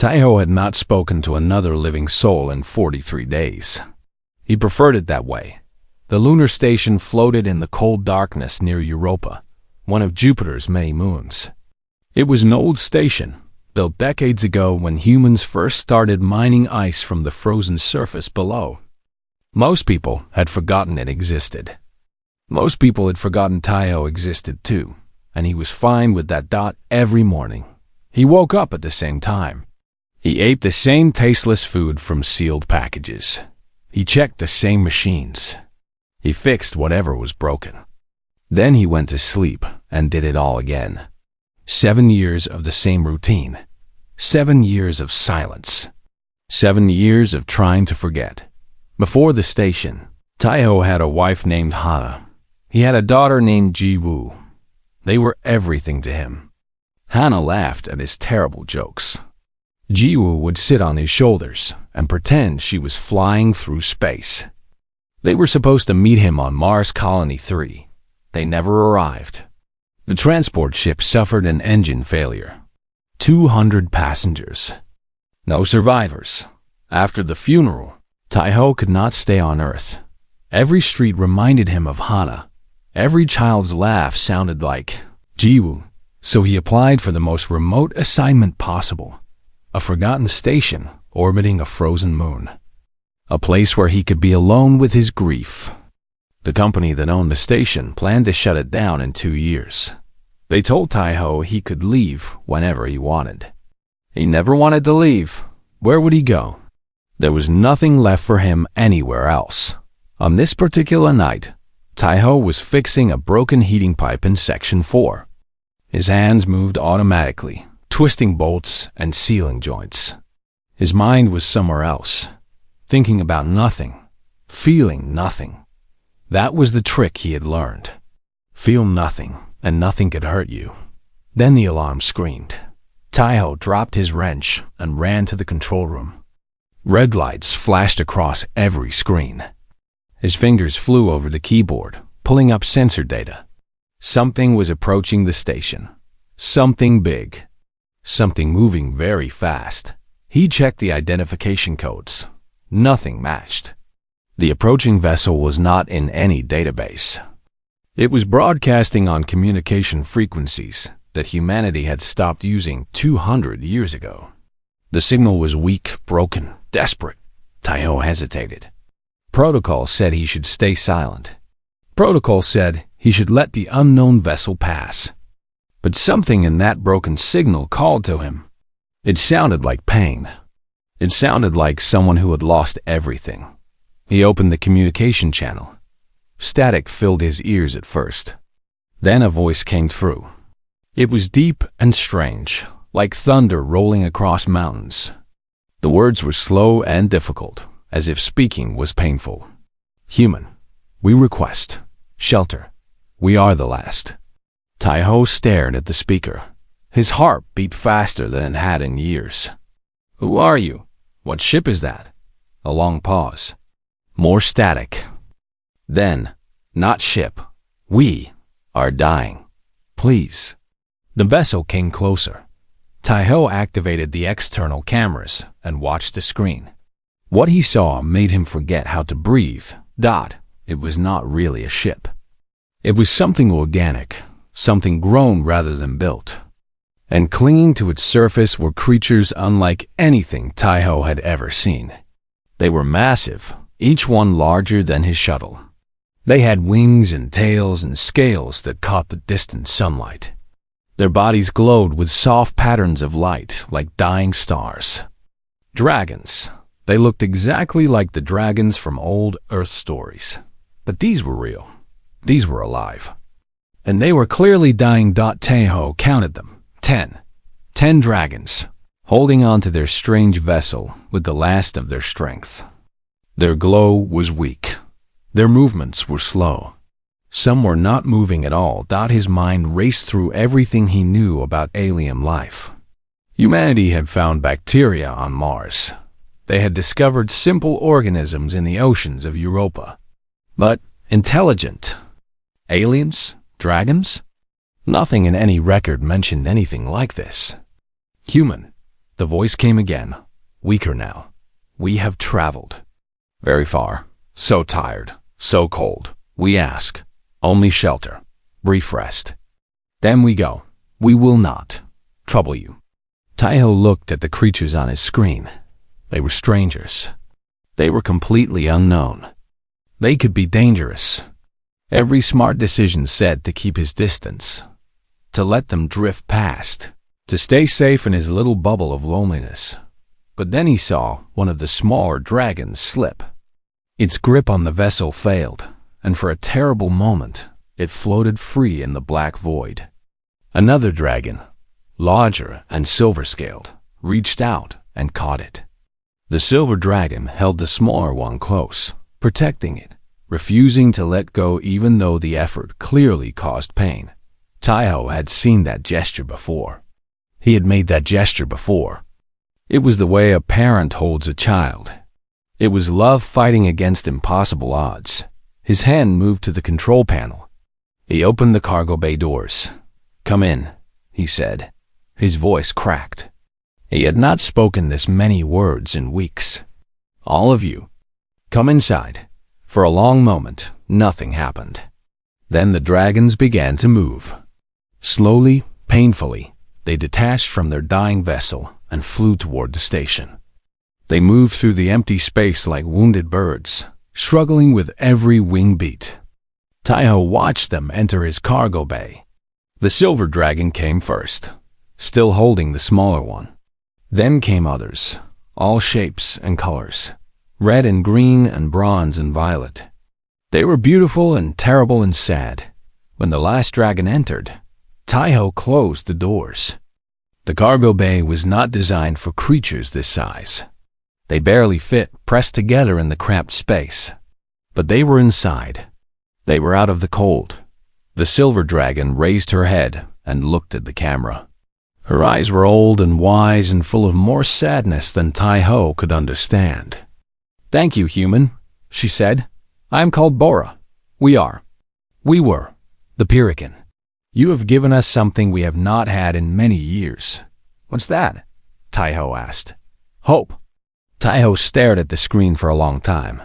Taiho had not spoken to another living soul in 43 days. He preferred it that way. The lunar station floated in the cold darkness near Europa, one of Jupiter's many moons. It was an old station, built decades ago when humans first started mining ice from the frozen surface below. Most people had forgotten it existed. Most people had forgotten Taiho existed too, and he was fine with that. Every morning, he woke up at the same time. He ate the same tasteless food from sealed packages. He checked the same machines. He fixed whatever was broken. Then he went to sleep and did it all again. 7 years of the same routine. 7 years of silence. 7 years of trying to forget. Before the station, Taiho had a wife named Hana. He had a daughter named Ji-woo. They were everything to him. Hana laughed at his terrible jokes. Ji-woo would sit on his shoulders and pretend she was flying through space. They were supposed to meet him on Mars Colony 3. They never arrived. The transport ship suffered an engine failure. 200 passengers. No survivors. After the funeral, Taiho could not stay on Earth. Every street reminded him of Hana. Every child's laugh sounded like Ji-woo. So he applied for the most remote assignment possible. A forgotten station orbiting a frozen moon. A place where he could be alone with his grief. The company that owned the station planned to shut it down in 2 years. They told Taiho he could leave whenever he wanted. He never wanted to leave. Where would he go? There was nothing left for him anywhere else. On this particular night, Taiho was fixing a broken heating pipe in Section 4. His hands moved automatically, twisting bolts and sealing joints. His mind was somewhere else, thinking about nothing, feeling nothing. That was the trick he had learned. Feel nothing, and nothing could hurt you. Then the alarm screamed. Taiho dropped his wrench and ran to the control room. Red lights flashed across every screen. His fingers flew over the keyboard, pulling up sensor data. Something was approaching the station. Something big. Something moving very fast. He checked the identification codes. Nothing matched. The approaching vessel was not in any database. It was broadcasting on communication frequencies that humanity had stopped using 200 years ago. The signal was weak, broken, desperate. Taiho hesitated. Protocol said he should stay silent. Protocol said he should let the unknown vessel pass. But something in that broken signal called to him. It sounded like pain. It sounded like someone who had lost everything. He opened the communication channel. Static filled his ears at first. Then a voice came through. It was deep and strange, like thunder rolling across mountains. The words were slow and difficult, as if speaking was painful. Human, we request shelter. We are the last. Taiho stared at the speaker. His heart beat faster than it had in years. Who are you? What ship is that? A long pause. More static. Then, not ship. We are dying. Please. The vessel came closer. Taiho activated the external cameras and watched the screen. What he saw made him forget how to breathe. It was not really a ship. It was something organic, something grown rather than built. And clinging to its surface were creatures unlike anything Taiho had ever seen. They were massive, each one larger than his shuttle. They had wings and tails and scales that caught the distant sunlight. Their bodies glowed with soft patterns of light like dying stars. Dragons. They looked exactly like the dragons from old Earth stories. But these were real. These were alive. And they were clearly dying. Taiho counted them. 10 dragons, holding on to their strange vessel with the last of their strength. Their glow was weak. Their movements were slow. Some were not moving at all. His mind raced through everything he knew about alien life. Humanity had found bacteria on Mars. They had discovered simple organisms in the oceans of Europa. But intelligent. Aliens? Dragons? Nothing in any record mentioned anything like this. Human. The voice came again, weaker now. "We have traveled very far, so tired, so cold. We ask only shelter, brief rest. Then we go. We will not trouble you." Taiho looked at the creatures on his screen. They were strangers. They were completely unknown. They could be dangerous. Every smart decision said to keep his distance, to let them drift past, to stay safe in his little bubble of loneliness. But then he saw one of the smaller dragons slip. Its grip on the vessel failed, and for a terrible moment, it floated free in the black void. Another dragon, larger and silver-scaled, reached out and caught it. The silver dragon held the smaller one close, protecting it, refusing to let go even though the effort clearly caused pain. Taiho had seen that gesture before. He had made that gesture before. It was the way a parent holds a child. It was love fighting against impossible odds. His hand moved to the control panel. He opened the cargo bay doors. "Come in," he said. His voice cracked. He had not spoken this many words in weeks. "All of you, come inside." For a long moment, nothing happened. Then the dragons began to move. Slowly, painfully, they detached from their dying vessel and flew toward the station. They moved through the empty space like wounded birds, struggling with every wing beat. Taiho watched them enter his cargo bay. The silver dragon came first, still holding the smaller one. Then came others, all shapes and colors, red and green and bronze and violet. They were beautiful and terrible and sad. When the last dragon entered, Taiho closed the doors. The cargo bay was not designed for creatures this size. They barely fit, pressed together in the cramped space. But they were inside. They were out of the cold. The silver dragon raised her head and looked at the camera. Her eyes were old and wise and full of more sadness than Taiho could understand. "Thank you, human," she said. "I am called Bora. We were, the Pirican. You have given us something we have not had in many years." "What's that?" Taiho asked. "Hope." Taiho stared at the screen for a long time.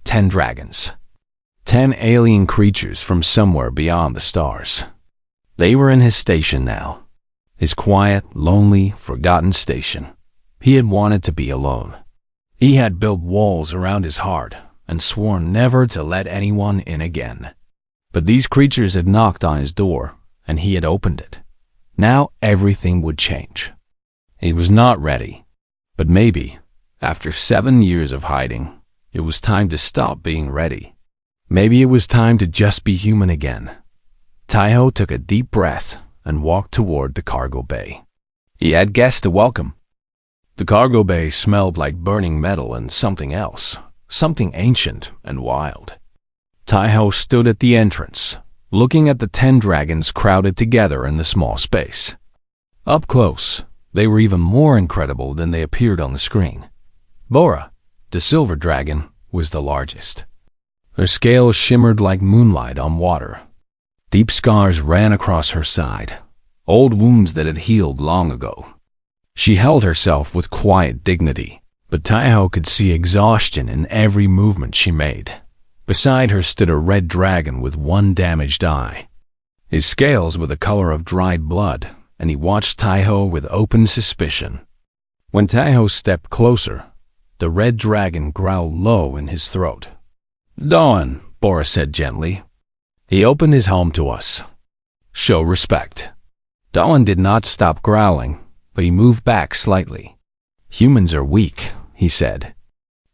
10 dragons. 10 alien creatures from somewhere beyond the stars. They were in his station now. His quiet, lonely, forgotten station. He had wanted to be alone. He had built walls around his heart and sworn never to let anyone in again. But these creatures had knocked on his door, and he had opened it. Now everything would change. He was not ready. But maybe, after 7 years of hiding, it was time to stop being ready. Maybe it was time to just be human again. Taiho took a deep breath and walked toward the cargo bay. He had guests to welcome. The cargo bay smelled like burning metal and something else, something ancient and wild. Taiho stood at the entrance, looking at the 10 dragons crowded together in the small space. Up close, they were even more incredible than they appeared on the screen. Bora, the silver dragon, was the largest. Her scales shimmered like moonlight on water. Deep scars ran across her side, old wounds that had healed long ago. She held herself with quiet dignity, but Taiho could see exhaustion in every movement she made. Beside her stood a red dragon with one damaged eye. His scales were the color of dried blood, and he watched Taiho with open suspicion. When Taiho stepped closer, the red dragon growled low in his throat. "Dawn," Bora said gently. "He opened his home to us. Show respect." Dawn did not stop growling, but he moved back slightly. "Humans are weak," he said.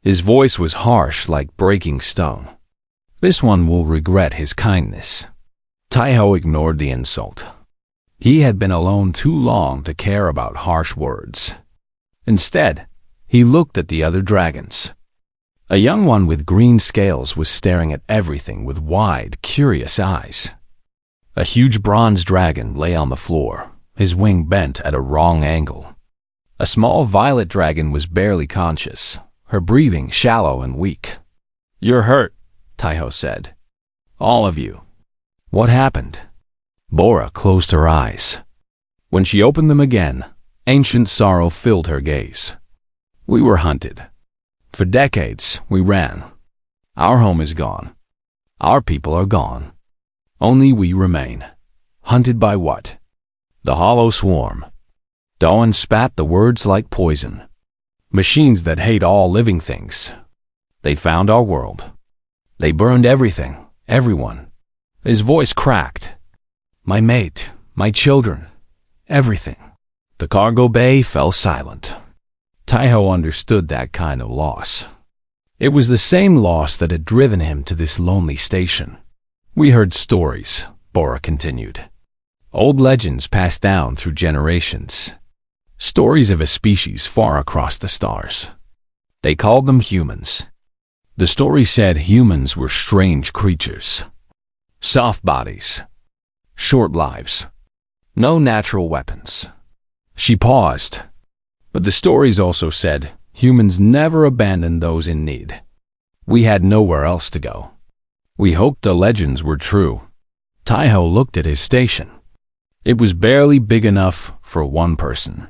His voice was harsh like breaking stone. "This one will regret his kindness." Taiho ignored the insult. He had been alone too long to care about harsh words. Instead, he looked at the other dragons. A young one with green scales was staring at everything with wide, curious eyes. A huge bronze dragon lay on the floor, his wing bent at a wrong angle. A small violet dragon was barely conscious, her breathing shallow and weak. "You're hurt," Taiho said. "All of you." "What happened?" Bora closed her eyes. When she opened them again, Ancient sorrow filled her gaze. We were hunted. For decades, we ran. Our home is gone. Our people are gone. Only we remain. Hunted by what? The hollow swarm. Dawn spat the words like poison. Machines that hate all living things. They found our world. They burned everything, everyone. His voice cracked. My mate, my children, everything. The cargo bay fell silent. Taiho understood that kind of loss. It was the same loss that had driven him to this lonely station. We heard stories, Bora continued. Old legends passed down through generations. Stories of a species far across the stars. They called them humans. The story said humans were strange creatures. Soft bodies. Short lives. No natural weapons. She paused. But the stories also said humans never abandoned those in need. We had nowhere else to go. We hoped the legends were true. Taiho looked at his station. It was barely big enough for one person.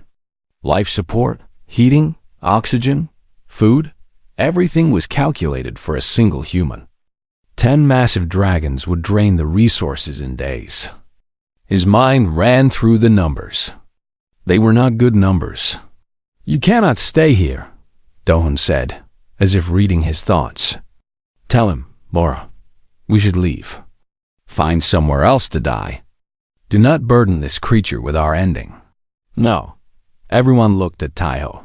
Life support, heating, oxygen, food, everything was calculated for a single human. 10 massive dragons would drain the resources in days. His mind ran through the numbers. They were not good numbers. You cannot stay here, Dohun said, as if reading his thoughts. Tell him, Bora, we should leave. Find somewhere else to die. Do not burden this creature with our ending. No. Everyone looked at Taiho.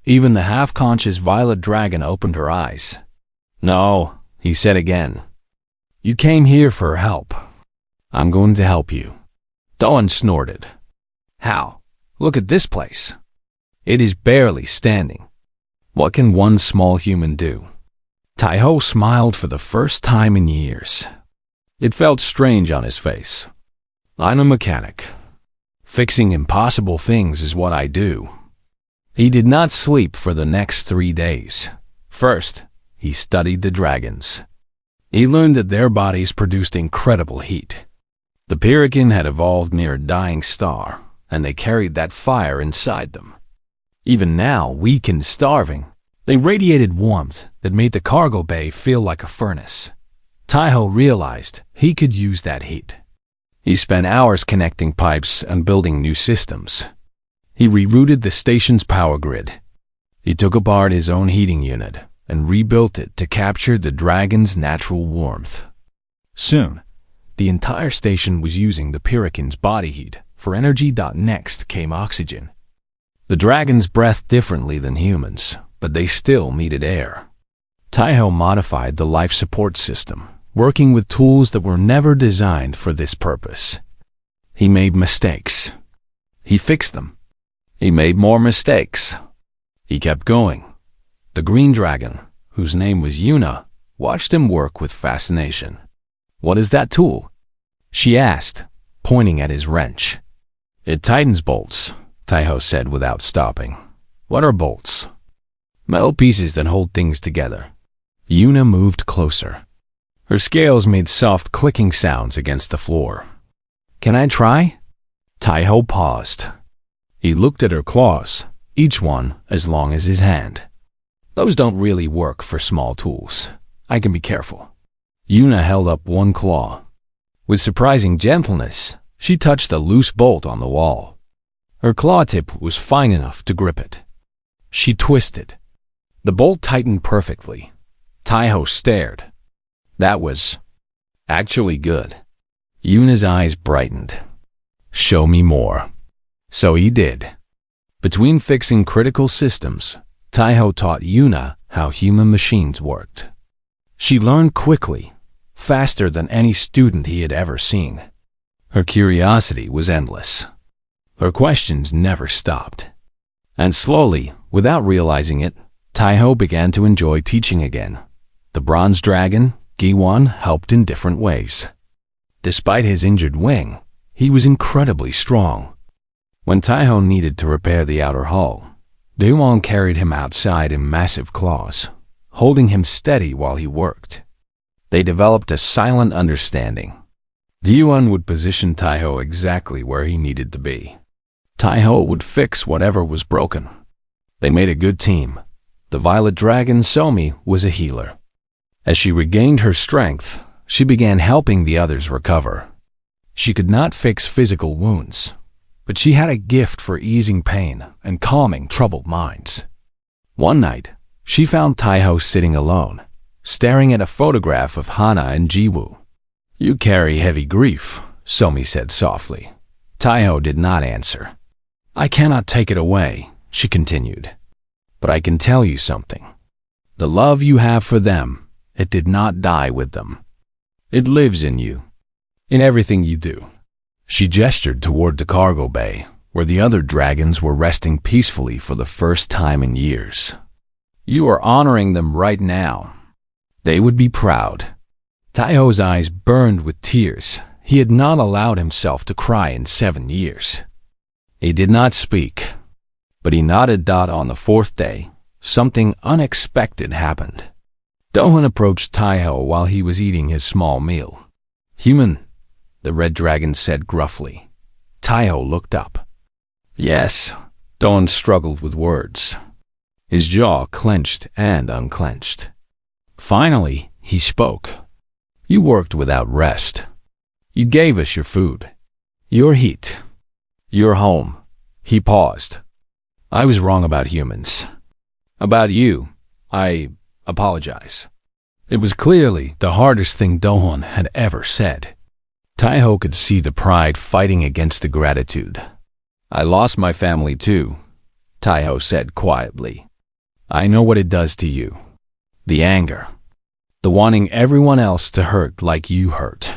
Even the half-conscious violet dragon opened her eyes. No, he said again. You came here for help. I'm going to help you. Doan snorted. How? Look at this place. It is barely standing. What can one small human do? Taiho smiled for the first time in years. It felt strange on his face. I'm a mechanic. Fixing impossible things is what I do. He did not sleep for the next 3 days. First, he studied the dragons. He learned that their bodies produced incredible heat. The Pyrrhican had evolved near a dying star, and they carried that fire inside them. Even now, weak and starving, they radiated warmth that made the cargo bay feel like a furnace. Taiho realized he could use that heat. He spent hours connecting pipes and building new systems. He rerouted the station's power grid. He took apart his own heating unit and rebuilt it to capture the dragon's natural warmth. Soon, the entire station was using the Pyrrhican's body heat for energy. Next came oxygen. The dragons breathed differently than humans, but they still needed air. Taiho modified the life support system, working with tools that were never designed for this purpose. He made mistakes. He fixed them. He made more mistakes. He kept going. The green dragon, whose name was Yuna, watched him work with fascination. What is that tool? She asked, pointing at his wrench. It tightens bolts, Taiho said without stopping. What are bolts? Metal pieces that hold things together. Yuna moved closer. Her scales made soft clicking sounds against the floor. Can I try? Taiho paused. He looked at her claws, each one as long as his hand. Those don't really work for small tools. I can be careful. Yuna held up one claw. With surprising gentleness, she touched a loose bolt on the wall. Her claw tip was fine enough to grip it. She twisted. The bolt tightened perfectly. Taiho stared. That was actually good. Yuna's eyes brightened. Show me more. So he did. Between fixing critical systems, Taiho taught Yuna how human machines worked. She learned quickly, faster than any student he had ever seen. Her curiosity was endless. Her questions never stopped. And slowly, without realizing it, Taiho began to enjoy teaching again. The bronze dragon, Giwan, helped in different ways. Despite his injured wing, he was incredibly strong. When Taiho needed to repair the outer hull, Giwan carried him outside in massive claws, holding him steady while he worked. They developed a silent understanding. Giwan would position Taiho exactly where he needed to be. Taiho would fix whatever was broken. They made a good team. The violet dragon Somi was a healer. As she regained her strength, she began helping the others recover. She could not fix physical wounds, but she had a gift for easing pain and calming troubled minds. One night, she found Taiho sitting alone, staring at a photograph of Hana and Jiwoo. "You carry heavy grief," Somi said softly. Taiho did not answer. "I cannot take it away," she continued. "But I can tell you something. The love you have for them, it did not die with them. It lives in you, in everything you do." She gestured toward the cargo bay, where the other dragons were resting peacefully for the first time in years. "You are honoring them right now. They would be proud." Taiho's eyes burned with tears. He had not allowed himself to cry in 7 years. He did not speak, but he nodded. On the 4th day, something unexpected happened. Dohan approached Taiho while he was eating his small meal. "Human," the red dragon said gruffly. Taiho looked up. "Yes," Dohan struggled with words. His jaw clenched and unclenched. Finally, he spoke. "You worked without rest. You gave us your food, your heat, your home." He paused. "I was wrong about humans. About you, I apologize." It was clearly the hardest thing Dohan had ever said. Taiho could see the pride fighting against the gratitude. "I lost my family too," Taiho said quietly. "I know what it does to you. The anger. The wanting everyone else to hurt like you hurt."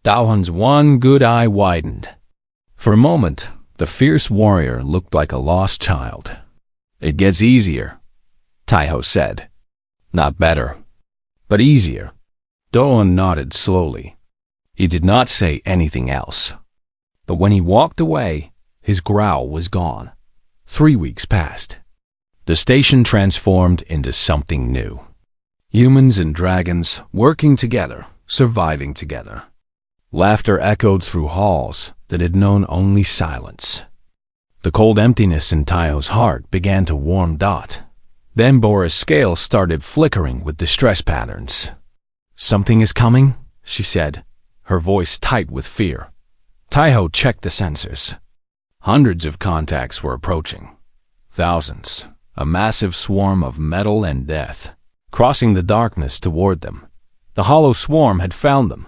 Dohan's one good eye widened. For a moment, the fierce warrior looked like a lost child. "It gets easier," Taiho said. "Not better, but easier." Dohan nodded slowly. He did not say anything else. But when he walked away, his growl was gone. 3 weeks passed. The station transformed into something new. Humans and dragons working together, surviving together. Laughter echoed through halls that had known only silence. The cold emptiness in Taiho's heart began to warm. Then Bora's scales started flickering with distress patterns. "Something is coming," she said, her voice tight with fear. Taiho checked the sensors. Hundreds of contacts were approaching. Thousands, a massive swarm of metal and death, crossing the darkness toward them. The hollow swarm had found them.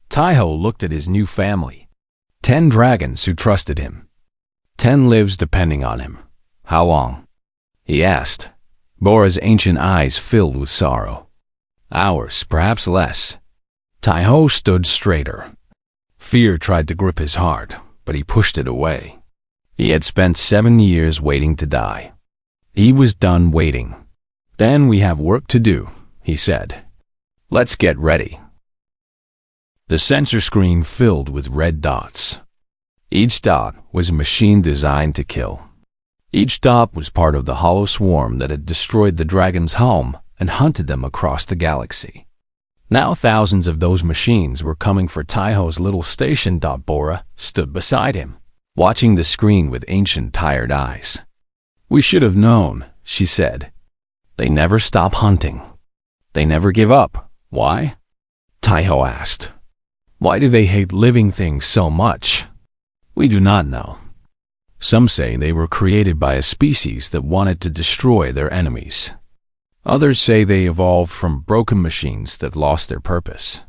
Taiho looked at his new family. 10 dragons who trusted him. 10 lives depending on him. "How long?" he asked. Bora's ancient eyes filled with sorrow. "Hours, perhaps less." Taiho stood straighter. Fear tried to grip his heart, but he pushed it away. He had spent 7 years waiting to die. He was done waiting. "Then we have work to do," he said. "Let's get ready." The sensor screen filled with red dots. Each dot was a machine designed to kill. Each dot was part of the hollow swarm that had destroyed the dragon's home and hunted them across the galaxy. Now thousands of those machines were coming for Taiho's little station. Bora stood beside him, watching the screen with ancient, tired eyes. "We should have known," she said. "They never stop hunting. They never give up. Why?" Taiho asked. "Why do they hate living things so much?" "We do not know. Some say they were created by a species that wanted to destroy their enemies. Others say they evolved from broken machines that lost their purpose.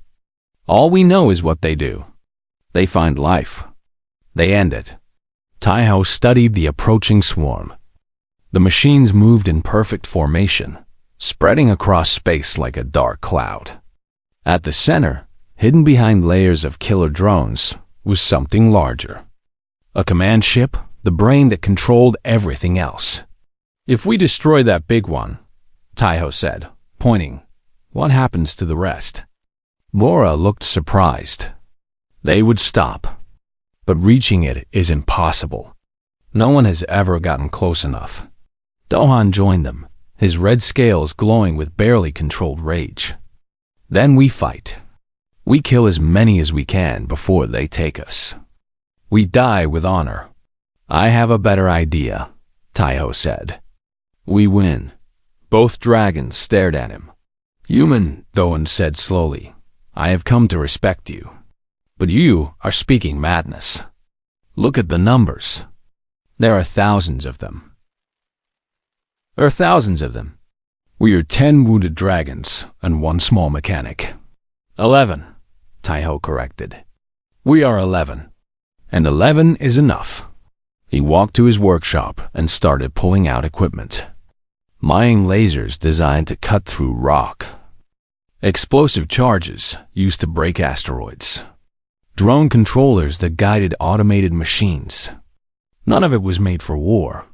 All we know is what they do. They find life. They end it." Taiho studied the approaching swarm. The machines moved in perfect formation, spreading across space like a dark cloud. At the center, hidden behind layers of killer drones, was something larger. A command ship, the brain that controlled everything else. "If we destroy that big one," Taiho said, pointing, "what happens to the rest?" Bora looked surprised. "They would stop. But reaching it is impossible. No one has ever gotten close enough." Dohan joined them, his red scales glowing with barely controlled rage. "Then we fight. We kill as many as we can before they take us. We die with honor. I have a better idea, Taiho said. We win. Both dragons stared at him. Human, Doan said slowly, I have come to respect you. But you are speaking madness. Look at the numbers. There are thousands of them. We are 10 wounded dragons and 1 small mechanic. 11, Taiho corrected. We are 11. And 11 is enough. He walked to his workshop and started pulling out equipment. Mining lasers designed to cut through rock. Explosive charges used to break asteroids. Drone controllers that guided automated machines. None of it was made for war,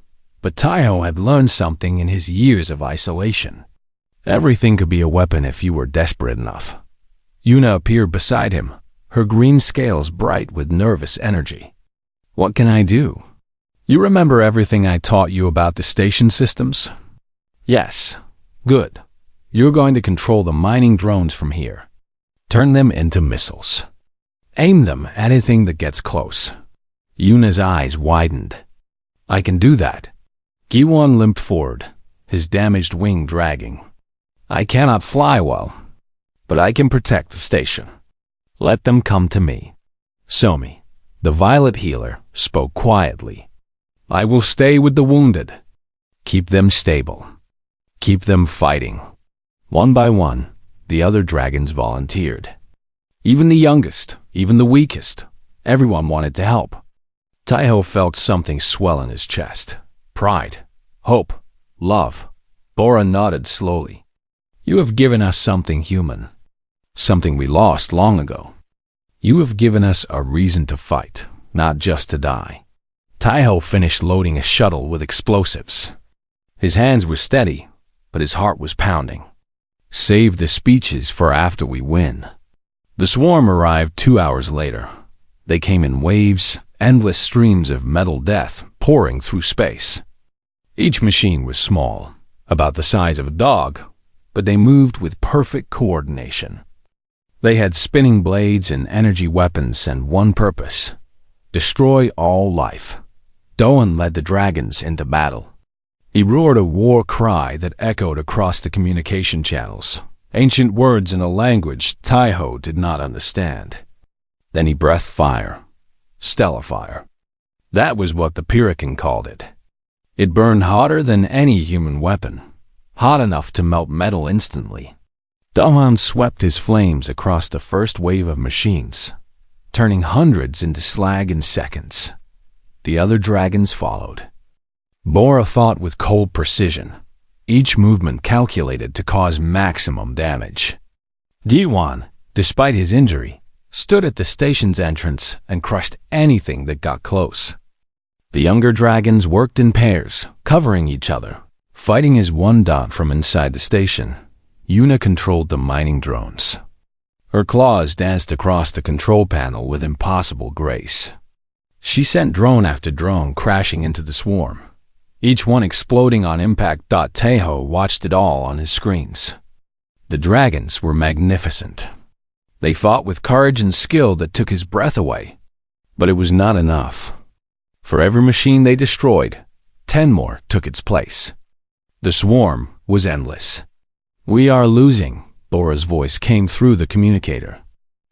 but Taiho had learned something in his years of isolation. Everything could be a weapon if you were desperate enough. Yuna appeared beside him, her green scales bright with nervous energy. What can I do? You remember everything I taught you about the station systems? Yes. Good. You're going to control the mining drones from here. Turn them into missiles. Aim them at anything that gets close. Yuna's eyes widened. I can do that. Giwon limped forward, his damaged wing dragging. I cannot fly well, but I can protect the station. Let them come to me. Somi, the violet healer, spoke quietly. I will stay with the wounded. Keep them stable. Keep them fighting. One by one, the other dragons volunteered. Even the youngest, even the weakest, everyone wanted to help. Taiho felt something swell in his chest. Pride, hope, love. Bora nodded slowly. You have given us something human. Something we lost long ago. You have given us a reason to fight, not just to die. Taiho finished loading a shuttle with explosives. His hands were steady, but his heart was pounding. Save the speeches for after we win. The swarm arrived 2 hours later. They came in waves, endless streams of metal death pouring through space. Each machine was small, about the size of a dog, but they moved with perfect coordination. They had spinning blades and energy weapons and one purpose: destroy all life. Doan led the dragons into battle. He roared a war cry that echoed across the communication channels, ancient words in a language Taiho did not understand. Then he breathed fire, stellar fire. That was what the Pyrrhican called it. It burned hotter than any human weapon, hot enough to melt metal instantly. Daman swept his flames across the first wave of machines, turning hundreds into slag in seconds. The other dragons followed. Bora fought with cold precision, each movement calculated to cause maximum damage. Giwan, despite his injury, stood at the station's entrance and crushed anything that got close. The younger dragons worked in pairs, covering each other, fighting as one dot from inside the station. Yuna controlled the mining drones. Her claws danced across the control panel with impossible grace. She sent drone after drone crashing into the swarm, each one exploding on impact. Taiho watched it all on his screens. The dragons were magnificent. They fought with courage and skill that took his breath away. But it was not enough. For every machine they destroyed, 10 more took its place. The swarm was endless. We are losing, Bora's voice came through the communicator.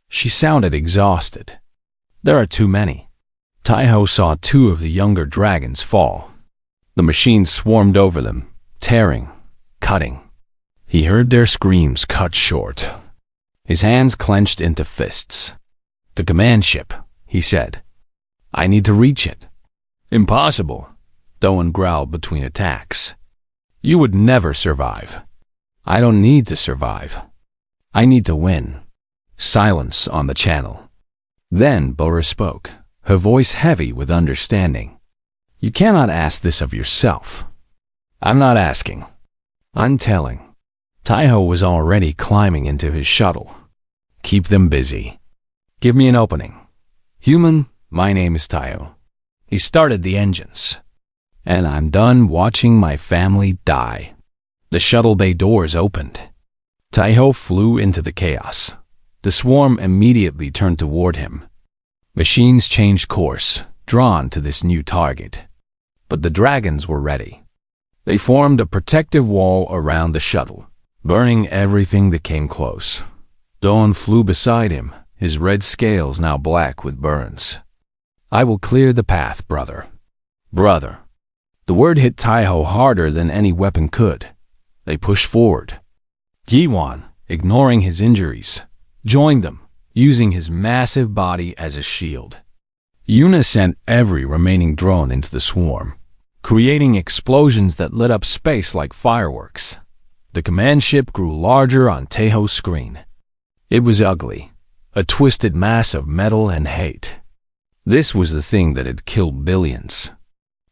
She sounded exhausted. There are too many. Taiho saw 2 of the younger dragons fall. The machines swarmed over them, tearing, cutting. He heard their screams cut short. His hands clenched into fists. The command ship, he said. I need to reach it. Impossible, Doan growled between attacks. You would never survive. I don't need to survive. I need to win. Silence on the channel. Then Bora spoke, her voice heavy with understanding. You cannot ask this of yourself. I'm not asking. I'm telling. Taiho was already climbing into his shuttle. Keep them busy. Give me an opening. Human, my name is Taiho. He started the engines. And I'm done watching my family die. The shuttle bay doors opened. Taiho flew into the chaos. The swarm immediately turned toward him. Machines changed course, drawn to this new target. But the dragons were ready. They formed a protective wall around the shuttle, burning everything that came close. Dawn flew beside him, his red scales now black with burns. "I will clear the path, brother." Brother. The word hit Taiho harder than any weapon could. They pushed forward. Jiwan, ignoring his injuries, joined them, using his massive body as a shield. Yuna sent every remaining drone into the swarm, creating explosions that lit up space like fireworks. The command ship grew larger on Taiho's screen. It was ugly, a twisted mass of metal and hate. This was the thing that had killed billions.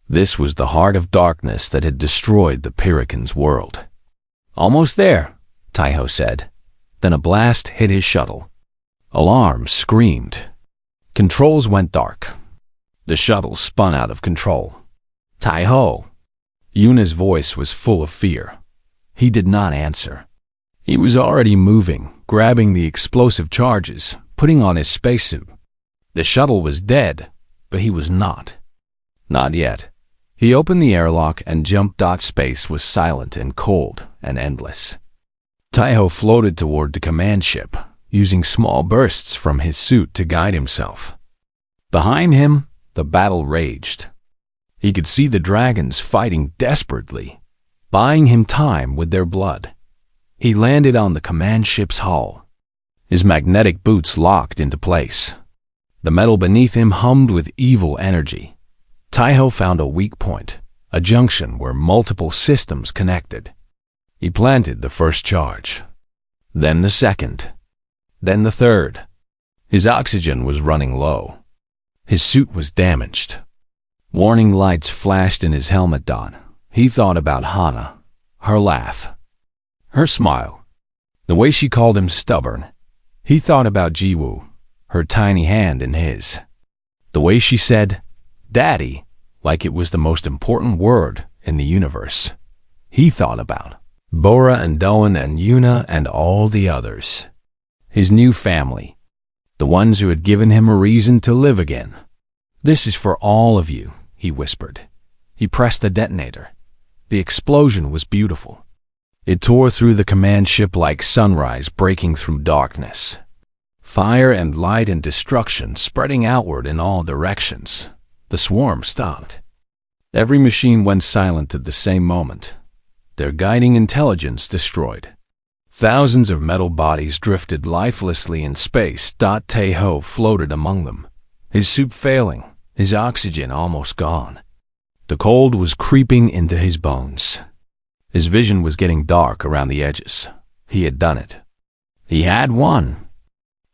This was the heart of darkness that had destroyed the Pyrrhican's world. "Almost there," Taiho said. Then a blast hit his shuttle. Alarms screamed. Controls went dark. The shuttle spun out of control. "Taiho!" Yuna's voice was full of fear. He did not answer. He was already moving, grabbing the explosive charges, putting on his spacesuit. The shuttle was dead, but he was not. Not yet. He opened the airlock and jumped. Space was silent and cold and endless. Taiho floated toward the command ship, using small bursts from his suit to guide himself. Behind him, the battle raged. He could see the dragons fighting desperately, buying him time with their blood. He landed on the command ship's hull. His magnetic boots locked into place. The metal beneath him hummed with evil energy. Taiho found a weak point, a junction where multiple systems connected. He planted the first charge, then the second, then the third. His oxygen was running low. His suit was damaged. Warning lights flashed in his helmet. He thought about Hana, her laugh, her smile, the way she called him stubborn. He thought about Jiwoo, her tiny hand in his, the way she said, "Daddy," like it was the most important word in the universe. He thought about Bora and Doan and Yuna and all the others. His new family, the ones who had given him a reason to live again. "This is for all of you," he whispered. He pressed the detonator. The explosion was beautiful. It tore through the command ship like sunrise breaking through darkness. Fire and light and destruction spreading outward in all directions. The swarm stopped. Every machine went silent at the same moment, their guiding intelligence destroyed. Thousands of metal bodies drifted lifelessly in space. Taiho floated among them, his suit failing, his oxygen almost gone. The cold was creeping into his bones. His vision was getting dark around the edges. He had done it. He had won.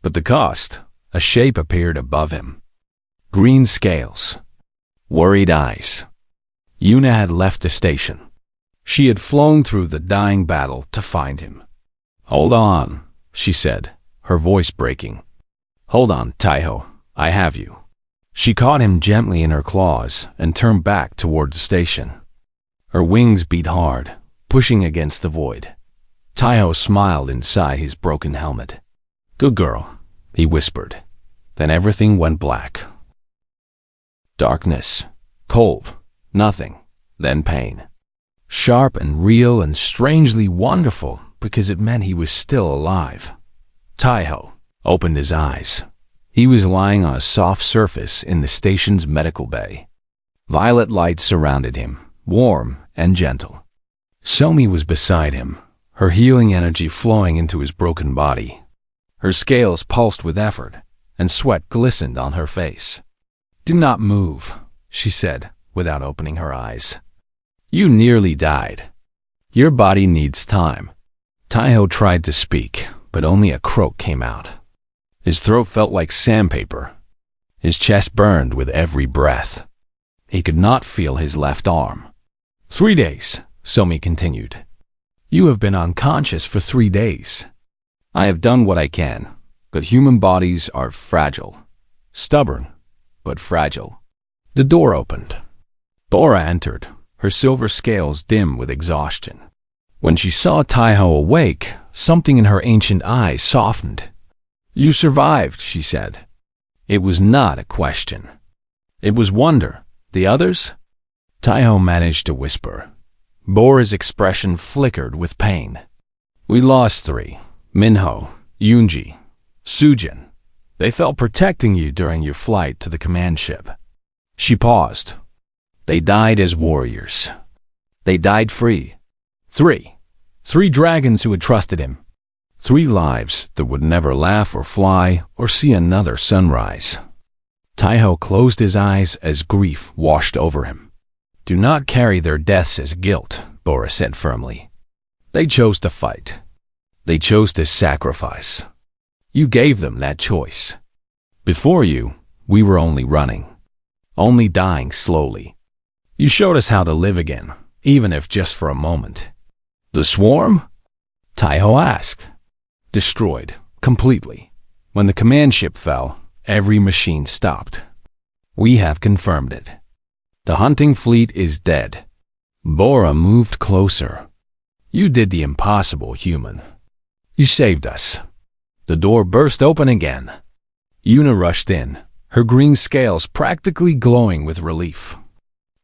But the cost, a shape appeared above him. Green scales. Worried eyes. Yuna had left the station. She had flown through the dying battle to find him. "Hold on," she said, her voice breaking. "Hold on, Taiho, I have you." She caught him gently in her claws and turned back toward the station. Her wings beat hard, pushing against the void. Taiho smiled inside his broken helmet. "Good girl," he whispered. Then everything went black. Darkness, cold, nothing, then pain. Sharp and real and strangely wonderful because it meant he was still alive. Taiho opened his eyes. He was lying on a soft surface in the station's medical bay. Violet light surrounded him, warm and gentle. Somi was beside him, her healing energy flowing into his broken body. Her scales pulsed with effort, and sweat glistened on her face. "Do not move," she said, without opening her eyes. "You nearly died. Your body needs time." Taiho tried to speak, but only a croak came out. His throat felt like sandpaper. His chest burned with every breath. He could not feel his left arm. 3 days, Somi continued. "You have been unconscious for 3 days. I have done what I can, but human bodies are fragile. Stubborn, but fragile." The door opened. Bora entered, her silver scales dim with exhaustion. When she saw Taiho awake, something in her ancient eyes softened. "You survived," she said. It was not a question. It was wonder. The others? Taiho managed to whisper. Bora's expression flickered with pain. We lost 3. Minho, Yunji, Sujin. They fell protecting you during your flight to the command ship. She paused. They died as warriors. They died free. 3. 3 dragons who had trusted him. 3 lives that would never laugh or fly or see another sunrise. Taiho closed his eyes as grief washed over him. Do not carry their deaths as guilt, Bora said firmly. They chose to fight. They chose to sacrifice. You gave them that choice. Before you, we were only running, only dying slowly. You showed us how to live again, even if just for a moment. The swarm? Taiho asked. Destroyed, completely. When the command ship fell, every machine stopped. We have confirmed it. The hunting fleet is dead. Bora moved closer. You did the impossible, human. You saved us. The door burst open again. Yuna rushed in, her green scales practically glowing with relief.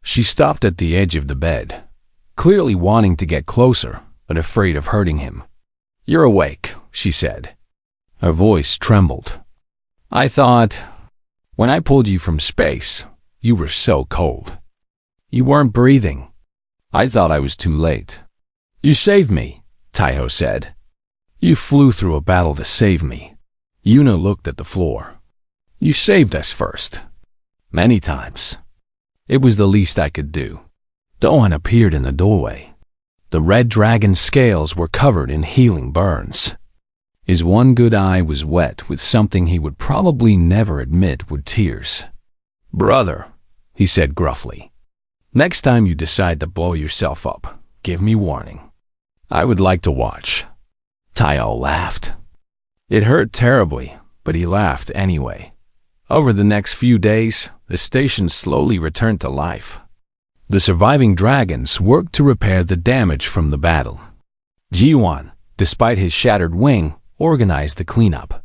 She stopped at the edge of the bed, clearly wanting to get closer, but afraid of hurting him. You're awake, she said. Her voice trembled. I thought, when I pulled you from space, you were so cold. You weren't breathing. I thought I was too late. You saved me, Taiho said. You flew through a battle to save me. Yuna looked at the floor. You saved us first. Many times. It was the least I could do. Dohan appeared in the doorway. The red dragon's scales were covered in healing burns. His one good eye was wet with something he would probably never admit were tears. Brother, he said gruffly, next time you decide to blow yourself up, give me warning. I would like to watch. Taiho laughed. It hurt terribly, but he laughed anyway. Over the next few days, the station slowly returned to life. The surviving dragons worked to repair the damage from the battle. Jiwan, despite his shattered wing, organized the cleanup.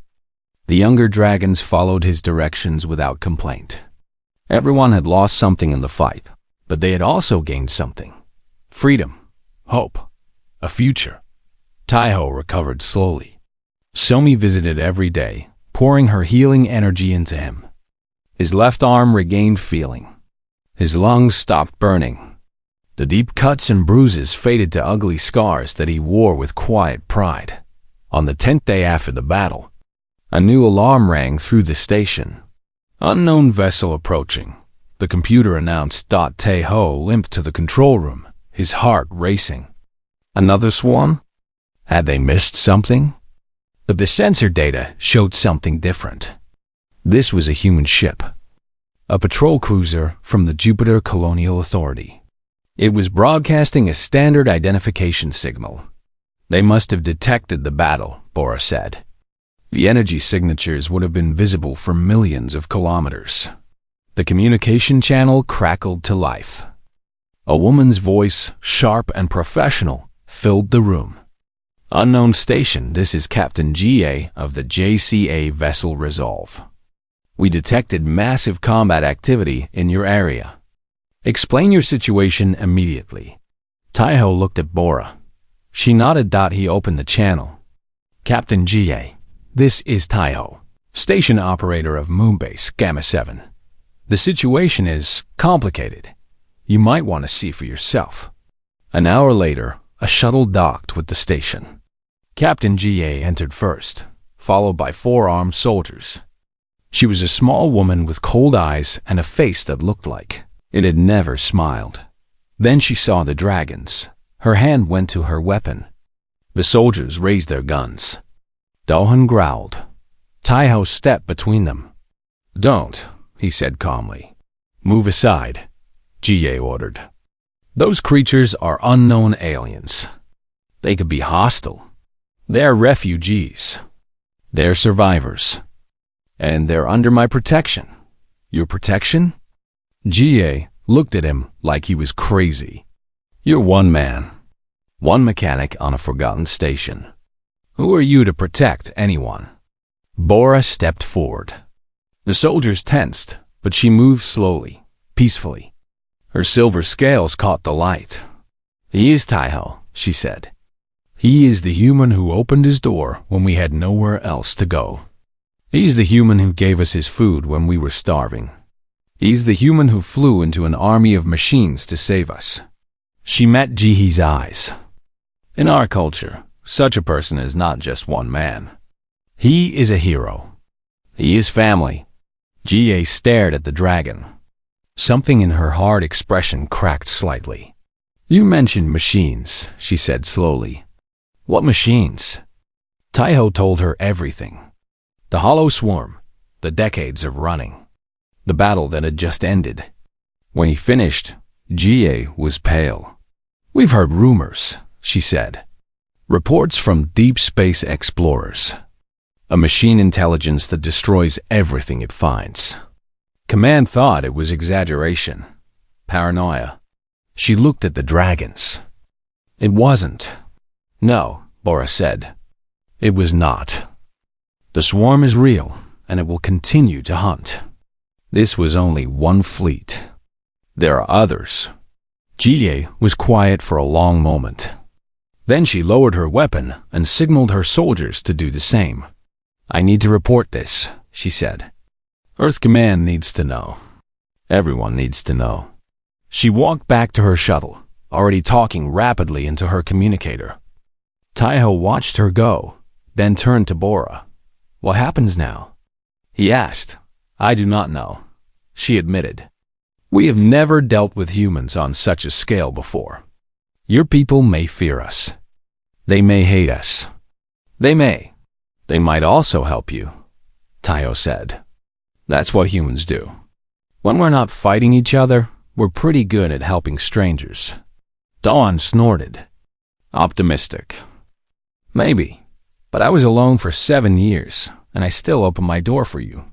The younger dragons followed his directions without complaint. Everyone had lost something in the fight, but they had also gained something. Freedom, hope, a future. Taiho recovered slowly. Somi visited every day, pouring her healing energy into him. His left arm regained feeling. His lungs stopped burning. The deep cuts and bruises faded to ugly scars that he wore with quiet pride. On the 10th day after the battle, a new alarm rang through the station. Unknown vessel approaching. The computer announced. Taiho limped to the control room, his heart racing. Another swarm? Had they missed something? But the sensor data showed something different. This was a human ship. A patrol cruiser from the Jupiter Colonial Authority. It was broadcasting a standard identification signal. They must have detected the battle, Bora said. The energy signatures would have been visible for millions of kilometers. The communication channel crackled to life. A woman's voice, sharp and professional, filled the room. Unknown station, this is Captain GA of the JCA vessel Resolve. We detected massive combat activity in your area. Explain your situation immediately. Taiho looked at Bora. She nodded. He opened the channel. Captain GA, this is Taiho, station operator of Moonbase Gamma 7. The situation is complicated. You might want to see for yourself. An hour later, a shuttle docked with the station. Captain GA entered first, followed by 4 armed soldiers. She was a small woman with cold eyes and a face that looked like it had never smiled. Then she saw the dragons. Her hand went to her weapon. The soldiers raised their guns. Dohan growled. Taiho stepped between them. Don't, he said calmly. Move aside, GA ordered. Those creatures are unknown aliens. They could be hostile. They're refugees. They're survivors. And they're under my protection. Your protection? GA looked at him like he was crazy. You're one man, one mechanic on a forgotten station. Who are you to protect anyone? Bora stepped forward. The soldiers tensed, but she moved slowly, peacefully. Her silver scales caught the light. "He is Taiho," she said. "He is the human who opened his door when we had nowhere else to go. He's the human who gave us his food when we were starving. He's the human who flew into an army of machines to save us." She met Jihee's eyes. In our culture, such a person is not just one man. He is a hero. He is family. Jihee stared at the dragon. Something in her hard expression cracked slightly. "You mentioned machines," she said slowly. "What machines?" Taiho told her everything. The hollow swarm, the decades of running, the battle that had just ended. When he finished, Jihee was pale. "We've heard rumors," she said. "Reports from deep space explorers. A machine intelligence that destroys everything it finds. Command thought it was exaggeration, paranoia." She looked at the dragons. "It wasn't." "No," Bora said. "It was not. The swarm is real, and it will continue to hunt. This was only one fleet. There are others." Jihee was quiet for a long moment. Then she lowered her weapon and signaled her soldiers to do the same. "I need to report this," she said. "Earth Command needs to know. Everyone needs to know." She walked back to her shuttle, already talking rapidly into her communicator. Taiho watched her go, then turned to Bora. "What happens now?" he asked. "I do not know," she admitted. "We have never dealt with humans on such a scale before. Your people may fear us. They may hate us. They might also help you," Taiho said. "That's what humans do. When we're not fighting each other, we're pretty good at helping strangers." Dawn snorted. "Optimistic. Maybe, but I was alone for 7 years, and I still open my door for you.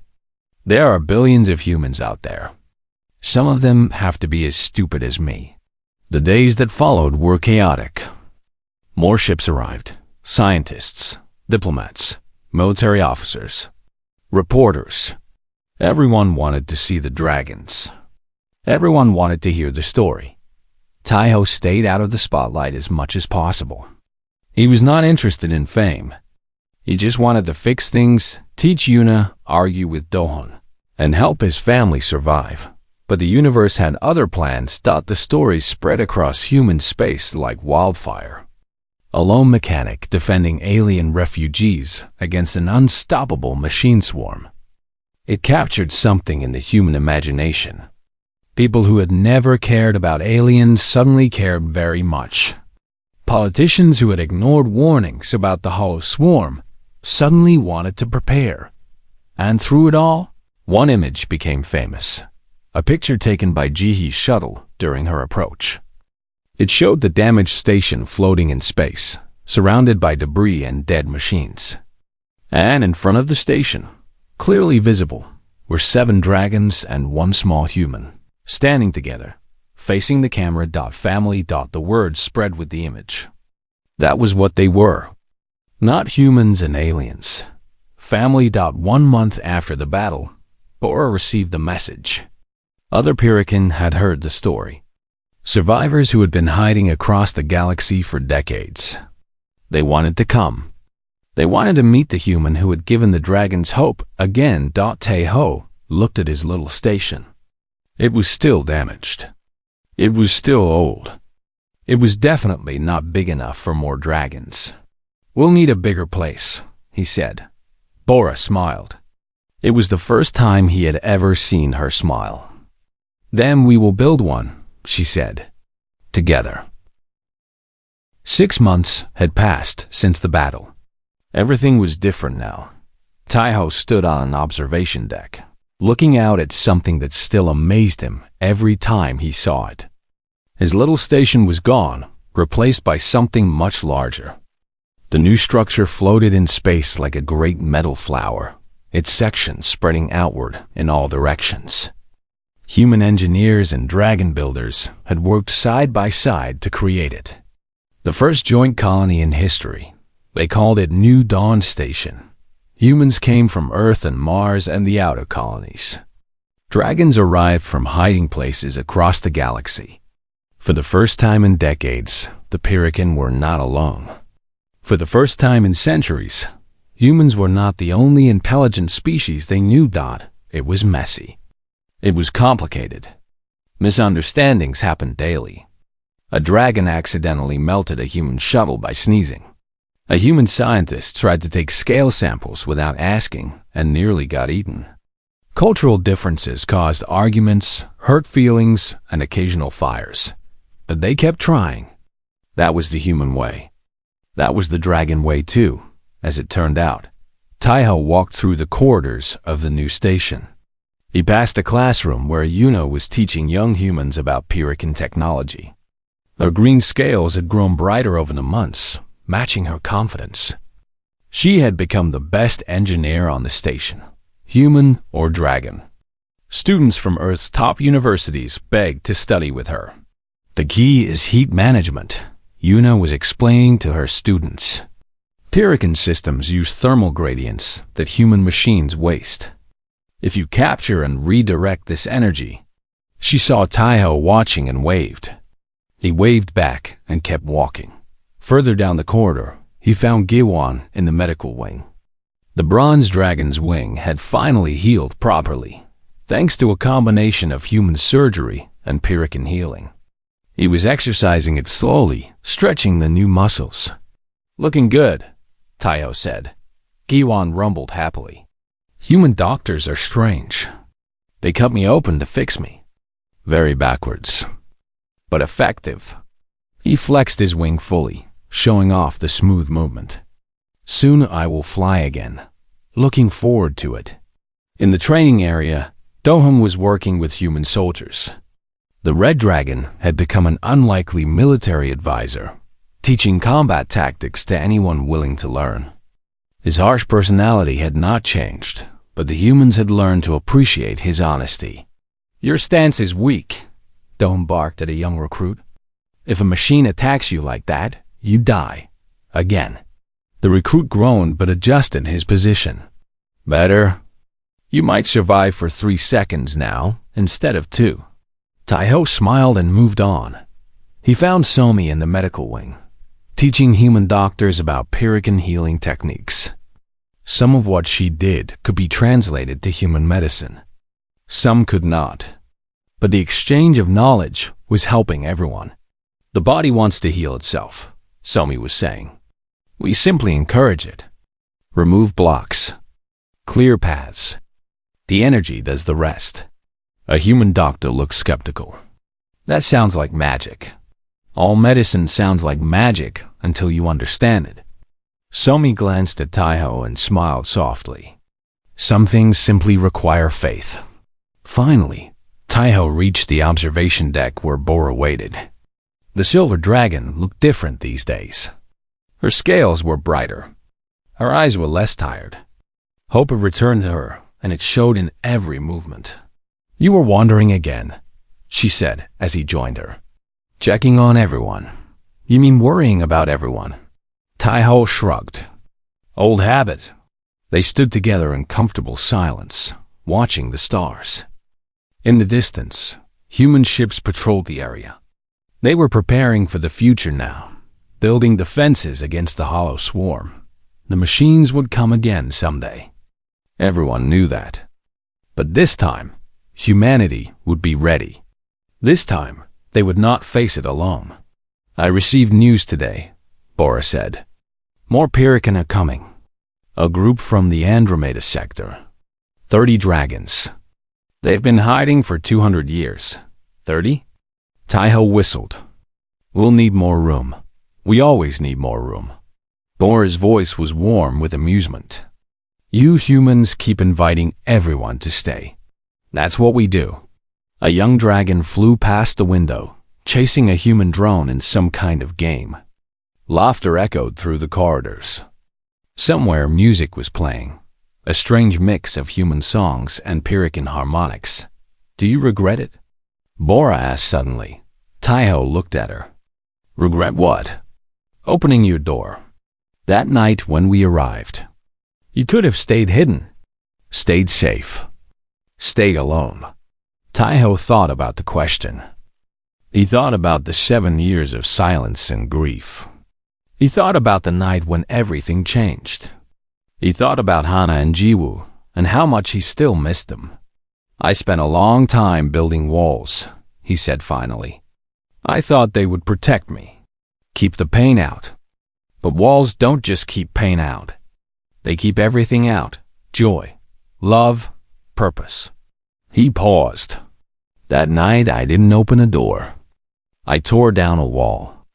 There are billions of humans out there. Some of them have to be as stupid as me." The days that followed were chaotic. More ships arrived. Scientists, diplomats, military officers, reporters. Everyone wanted to see the dragons. Everyone wanted to hear the story. Taiho stayed out of the spotlight as much as possible. He was not interested in fame. He just wanted to fix things, teach Yuna, argue with Dohon, and help his family survive. But the universe had other plans. The stories spread across human space like wildfire. A lone mechanic defending alien refugees against an unstoppable machine swarm. It captured something in the human imagination. People who had never cared about aliens suddenly cared very much. Politicians who had ignored warnings about the hollow swarm suddenly wanted to prepare. And through it all, one image became famous. A picture taken by Jihee's shuttle during her approach. It showed the damaged station floating in space, surrounded by debris and dead machines. And in front of the station, clearly visible, were 7 dragons and 1 small human, standing together, facing the camera. Family. The words spread with the image. That was what they were. Not humans and aliens. Family. 1 month after the battle, Bora received the message. Other Purican had heard the story. Survivors who had been hiding across the galaxy for decades. They wanted to come. They wanted to meet the human who had given the dragons hope again. Taiho looked at his little station. It was still damaged. It was still old. It was definitely not big enough for more dragons. "We'll need a bigger place," he said. Bora smiled. It was the first time he had ever seen her smile. "Then we will build one," she said. "Together." 6 months had passed since the battle. Everything was different now. Taiho stood on an observation deck, looking out at something that still amazed him every time he saw it. His little station was gone, replaced by something much larger. The new structure floated in space like a great metal flower, its sections spreading outward in all directions. Human engineers and dragon builders had worked side by side to create it. The first joint colony in history. They called it New Dawn Station. Humans came from Earth and Mars and the outer colonies. Dragons arrived from hiding places across the galaxy. For the first time in decades, the Pyrrhican were not alone. For the first time in centuries, humans were not the only intelligent species they knew. It was messy. It was complicated. Misunderstandings happened daily. A dragon accidentally melted a human shuttle by sneezing. A human scientist tried to take scale samples without asking and nearly got eaten. Cultural differences caused arguments, hurt feelings, and occasional fires. But they kept trying. That was the human way. That was the dragon way too, as it turned out. Taiho walked through the corridors of the new station. He passed a classroom where Yuna was teaching young humans about Pyrrhican technology. Her green scales had grown brighter over the months, matching her confidence. She had become the best engineer on the station, human or dragon. Students from Earth's top universities begged to study with her. The key is heat management, Yuna was explaining to her students. Pyrrhican systems use thermal gradients that human machines waste. If you capture and redirect this energy. She saw Taiho watching and waved. He waved back and kept walking. Further down the corridor, he found Giwan in the medical wing. The bronze dragon's wing had finally healed properly, thanks to a combination of human surgery and Pyrrhican healing. He was exercising it slowly, stretching the new muscles. "Looking good," Taiho said. Giwan rumbled happily. "Human doctors are strange. They cut me open to fix me. Very backwards, but effective." He flexed his wing fully, showing off the smooth movement. "Soon I will fly again. Looking forward to it." In the training area, Doham was working with human soldiers. The Red Dragon had become an unlikely military advisor, teaching combat tactics to anyone willing to learn. His harsh personality had not changed, but the humans had learned to appreciate his honesty. "Your stance is weak," Doham barked at a young recruit. "If a machine attacks you like that, you die. Again." The recruit groaned but adjusted his position. "Better. You might survive for 3 seconds now, instead of 2. Taiho smiled and moved on. He found Somi in the medical wing, teaching human doctors about Pyrrhican healing techniques. Some of what she did could be translated to human medicine. Some could not. But the exchange of knowledge was helping everyone. "The body wants to heal itself," Somi was saying. "We simply encourage it. Remove blocks. Clear paths. The energy does the rest." A human doctor looked skeptical. "That sounds like magic. All medicine sounds like magic until you understand it." Somi glanced at Taiho and smiled softly. "Some things simply require faith." Finally, Taiho reached the observation deck where Bora waited. The silver dragon looked different these days. Her scales were brighter. Her eyes were less tired. Hope had returned to her, and it showed in every movement. "You were wandering again," she said as he joined her. "Checking on everyone. You mean worrying about everyone?" Taiho shrugged. "Old habit." They stood together in comfortable silence, watching the stars. In the distance, human ships patrolled the area. They were preparing for the future now, building defenses against the hollow swarm. The machines would come again someday. Everyone knew that. But this time, humanity would be ready. This time, they would not face it alone. "I received news today," Bora said. "More Pyrrhican are coming. A group from the Andromeda sector. 30 dragons. They've been hiding for 200 years. 30? Taiho whistled. "We'll need more room. We always need more room." Bora's voice was warm with amusement. "You humans keep inviting everyone to stay. That's what we do." A young dragon flew past the window, chasing a human drone in some kind of game. Laughter echoed through the corridors. Somewhere music was playing, a strange mix of human songs and Pyrrhican harmonics. "Do you regret it?" Bora asked suddenly. Taiho looked at her. "Regret what?" "Opening your door. That night when we arrived. You could have stayed hidden. Stayed safe. Stayed alone." Taiho thought about the question. He thought about the 7 years of silence and grief. He thought about the night when everything changed. He thought about Hana and Jiwoo and how much he still missed them. I spent a long time building walls, he said finally. I thought they would protect me, keep the pain out. But walls don't just keep pain out. They keep everything out. Joy, love, purpose. He paused. That night I didn't open a door. I tore down a wall.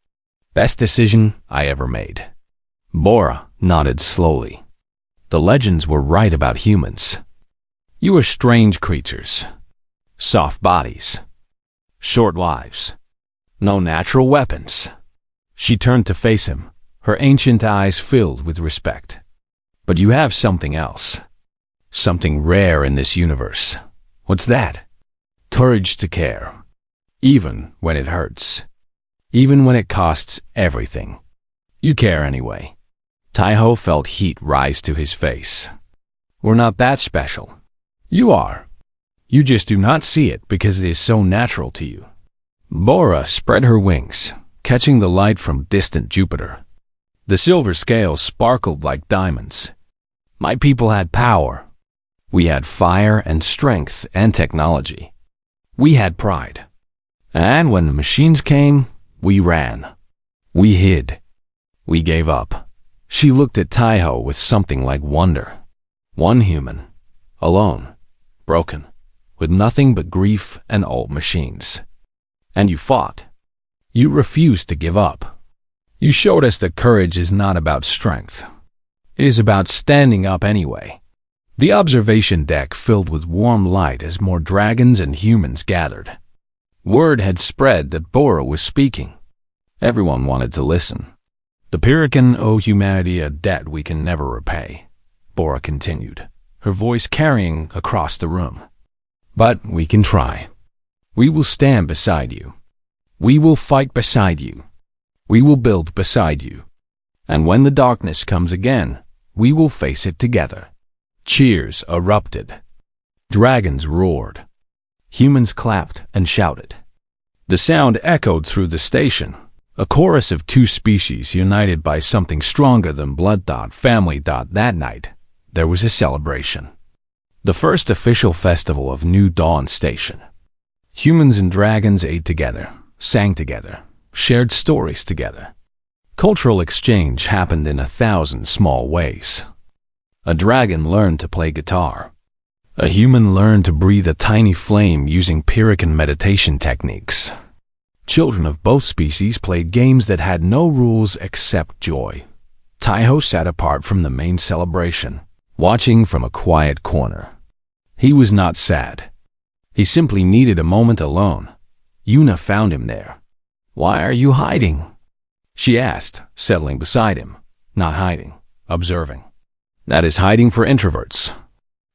Best decision I ever made. Bora nodded slowly. The legends were right about humans. You are strange creatures. Soft bodies. Short lives. No natural weapons. She turned to face him, her ancient eyes filled with respect. But you have something else. Something rare in this universe. What's that? Courage to care. Even when it hurts. Even when it costs everything. You care anyway. Taiho felt heat rise to his face. We're not that special. You are. You just do not see it because it is so natural to you. Bora spread her wings, catching the light from distant Jupiter. The silver scales sparkled like diamonds. My people had power. We had fire and strength and technology. We had pride. And when the machines came, we ran. We hid. We gave up. She looked at Taiho with something like wonder. One human, alone, broken, with nothing but grief and old machines. And you fought. You refused to give up. You showed us that courage is not about strength. It is about standing up anyway. The observation deck filled with warm light as more dragons and humans gathered. Word had spread that Bora was speaking. Everyone wanted to listen. The Pyrrhican owe humanity a debt we can never repay, Bora continued, her voice carrying across the room. But we can try. We will stand beside you. We will fight beside you. We will build beside you. And when the darkness comes again, we will face it together. Cheers erupted. Dragons roared. Humans clapped and shouted. The sound echoed through the station, a chorus of two species united by something stronger than blood. Family. That night, there was a celebration. The first official festival of New Dawn Station. Humans and dragons ate together, sang together, shared stories together. Cultural exchange happened in 1,000 small ways. A dragon learned to play guitar. A human learned to breathe a tiny flame using Pyrrhican meditation techniques. Children of both species played games that had no rules except joy. Taiho sat apart from the main celebration, watching from a quiet corner. He was not sad. He simply needed a moment alone. Yuna found him there. Why are you hiding? She asked, settling beside him. Not hiding, observing. That is hiding for introverts.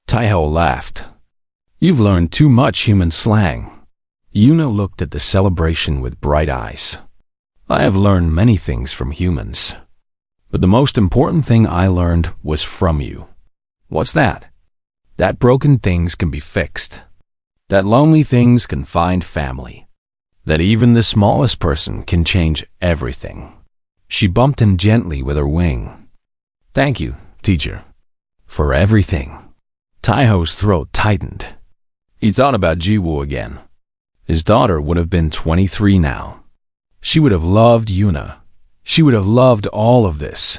Taiho laughed. You've learned too much human slang. Yuna looked at the celebration with bright eyes. I have learned many things from humans. But the most important thing I learned was from you. What's that? That broken things can be fixed. That lonely things can find family. That even the smallest person can change everything. She bumped him gently with her wing. Thank you, teacher, for everything. Taiho's throat tightened. He thought about Jiwoo again. His daughter would have been 23 now. She would have loved Yuna. She would have loved all of this.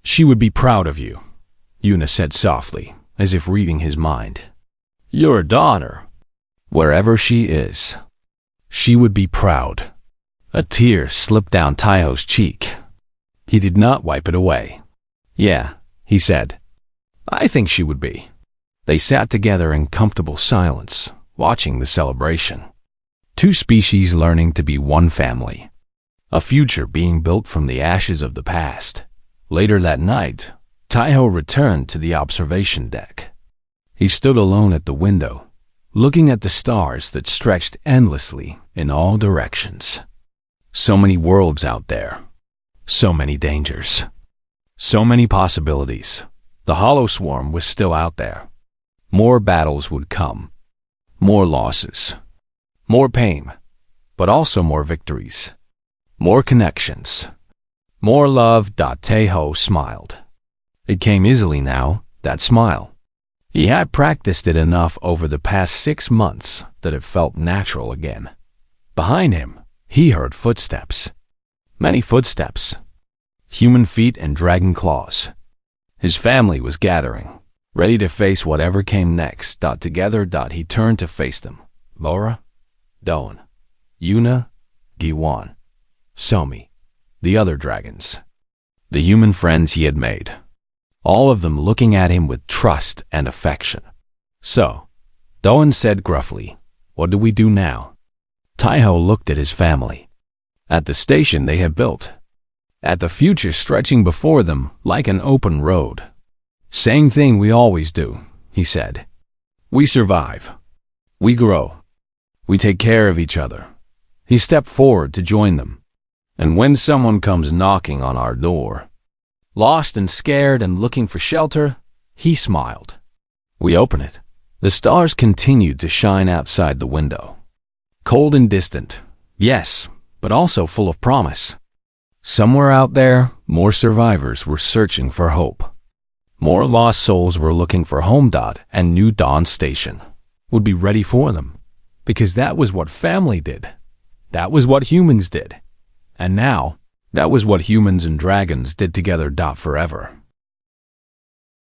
She would be proud of you, Yuna said softly, as if reading his mind. Your daughter, wherever she is, she would be proud. A tear slipped down Taiho's cheek. He did not wipe it away. Yeah, he said. I think she would be. They sat together in comfortable silence, watching the celebration. Two species learning to be one family. A future being built from the ashes of the past. Later that night, Taiho returned to the observation deck. He stood alone at the window, looking at the stars that stretched endlessly in all directions. So many worlds out there. So many dangers. So many possibilities. The hollow swarm was still out there. More battles would come. More losses. More pain. But also more victories. More connections. More love. Tejo smiled. It came easily now, that smile. He had practiced it enough over the past 6 months that it felt natural again. Behind him, he heard footsteps. Many footsteps. Human feet and dragon claws. His family was gathering, ready to face whatever came next. Together, he turned to face them. Laura, Doan, Yuna, Giwan, Somi, the other dragons. The human friends he had made. All of them looking at him with trust and affection. So, Doan said gruffly, "What do we do now?" Taiho looked at his family. At the station they had built. At the future stretching before them like an open road. "Same thing we always do," he said. "We survive. We grow. We take care of each other." He stepped forward to join them. "And when someone comes knocking on our door, lost and scared and looking for shelter," he smiled. "We open it." The stars continued to shine outside the window. Cold and distant, yes, but also full of promise. Somewhere out there, more survivors were searching for hope. More lost souls were looking for home. And New Dawn Station would be ready for them, because that was what family did. That was what humans did. And now, that was what humans and dragons did together. Forever.